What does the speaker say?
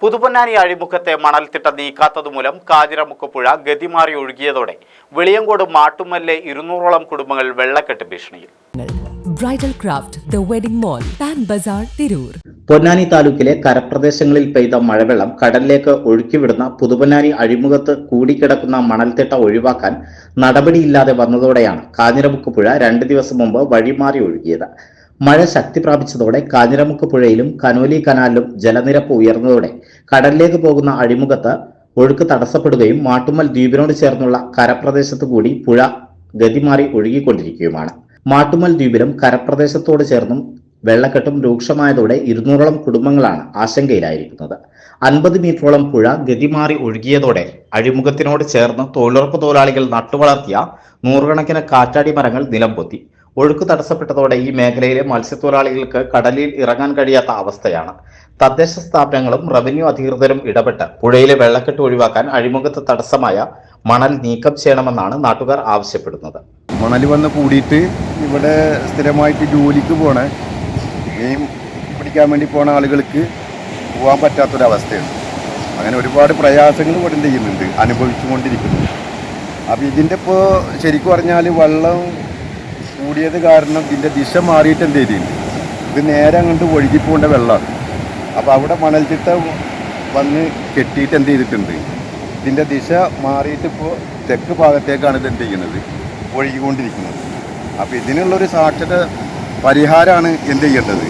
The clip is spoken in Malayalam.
പുതുപ്പൊന്നാനി അഴിമുഖത്തെ മണൽത്തിട്ട നീക്കാത്തതുമൂലം കാഞ്ഞിരമുക്ക് പുഴ ഗതിമാറി ഒഴുകിയതോടെ വെളിയങ്കോട് മാട്ടുമല്ലെ 200ഓളം കുടുംബങ്ങൾ വെള്ളക്കെട്ട് ഭീഷണിയിൽ. Bridal craft the wedding mall, Pan Bazar, Tirur. Ponnani താലൂക്കിലെ കരപ്രദേശങ്ങളിൽ പെയ്ത മഴവെള്ളം കടലിലേക്ക് ഒഴുക്കിവിടുന്ന പുതുപ്പൊന്നാനി അഴിമുഖത്ത് കൂടിക്കിടക്കുന്ന മണൽത്തിട്ട ഒഴിവാക്കാൻ നടപടിയില്ലാതെ വന്നതോടെയാണ് കാഞ്ഞിരമുക്ക് പുഴ 2 ദിവസം മുമ്പ് വഴിമാറി ഒഴുകിയത്. മഴ ശക്തി പ്രാപിച്ചതോടെ കാഞ്ഞിരമുക്ക് പുഴയിലും കനോലി കനാലിലും ജലനിരപ്പ് ഉയർന്നതോടെ കടലിലേക്ക് പോകുന്ന അഴിമുഖത്ത് ഒഴുക്ക് തടസ്സപ്പെടുകയും മാട്ടുമ്മൽ ദ്വീപിനോട് ചേർന്നുള്ള കരപ്രദേശത്ത് കൂടി പുഴ ഗതിമാറി ഒഴുകിക്കൊണ്ടിരിക്കുകയുമാണ്. മാട്ടുമ്മൽ ദ്വീപിലും കരപ്രദേശത്തോട് ചേർന്നും വെള്ളക്കെട്ടും രൂക്ഷമായതോടെ 200ഓളം കുടുംബങ്ങളാണ് ആശങ്കയിലായിരിക്കുന്നത്. 50 മീറ്ററോളം പുഴ ഗതിമാറി ഒഴുകിയതോടെ അഴിമുഖത്തിനോട് ചേർന്ന് തൊഴിലുറപ്പ് തൊഴിലാളികൾ നട്ടുവളർത്തിയ 100 കണക്കിന് കാറ്റാടി മരങ്ങൾ നിലംപൊത്തി. ഒഴുക്ക് തടസ്സപ്പെട്ടതോടെ ഈ മേഖലയിലെ മത്സ്യത്തൊഴിലാളികൾക്ക് കടലിൽ ഇറങ്ങാൻ കഴിയാത്ത അവസ്ഥയാണ്. തദ്ദേശ സ്ഥാപനങ്ങളും റവന്യൂ അധികൃതരും ഇടപെട്ട് പുഴയിലെ വെള്ളക്കെട്ട് ഒഴിവാക്കാൻ അഴിമുഖത്ത് തടസ്സമായ മണൽ നീക്കം ചെയ്യണമെന്നാണ് നാട്ടുകാർ ആവശ്യപ്പെടുന്നത്. മണൽ വന്ന് കൂടിയിട്ട് ഇവിടെ സ്ഥിരമായിട്ട് ജോലിക്ക് പോണ മീൻ പിടിക്കാൻ വേണ്ടി പോണ ആളുകൾക്ക് പോകാൻ പറ്റാത്തൊരവസ്ഥയാണ്. അങ്ങനെ ഒരുപാട് പ്രയാസങ്ങൾ ഇവിടെ ചെയ്യുന്നുണ്ട്, അനുഭവിച്ചുകൊണ്ടിരിക്കുന്നുണ്ട്. അപ്പോൾ ഇതിൻ്റെ ഇപ്പോൾ ശരിക്കും പറഞ്ഞാൽ വെള്ളം കൂടിയത് കാരണം ഇതിൻ്റെ ദിശ മാറിയിട്ട് എന്ത് ചെയ്തിട്ടുണ്ട്, ഇത് നേരെ അങ്ങോട്ട് ഒഴുകിപ്പോകേണ്ട വെള്ളമാണ്. അപ്പോൾ അവിടെ മണൽത്തിട്ട വന്ന് കെട്ടിയിട്ട് എന്ത് ചെയ്തിട്ടുണ്ട്, ഇതിൻ്റെ ദിശ മാറിയിട്ട് ഇപ്പോൾ തെക്ക് ഭാഗത്തേക്കാണ് ഇത് എന്ത് ചെയ്യുന്നത്, ഒഴുകിക്കൊണ്ടിരിക്കുന്നത്. അപ്പോൾ ഇതിനുള്ളൊരു സാക്ഷര പരിഹാരമാണ് എന്ത് ചെയ്യേണ്ടത്.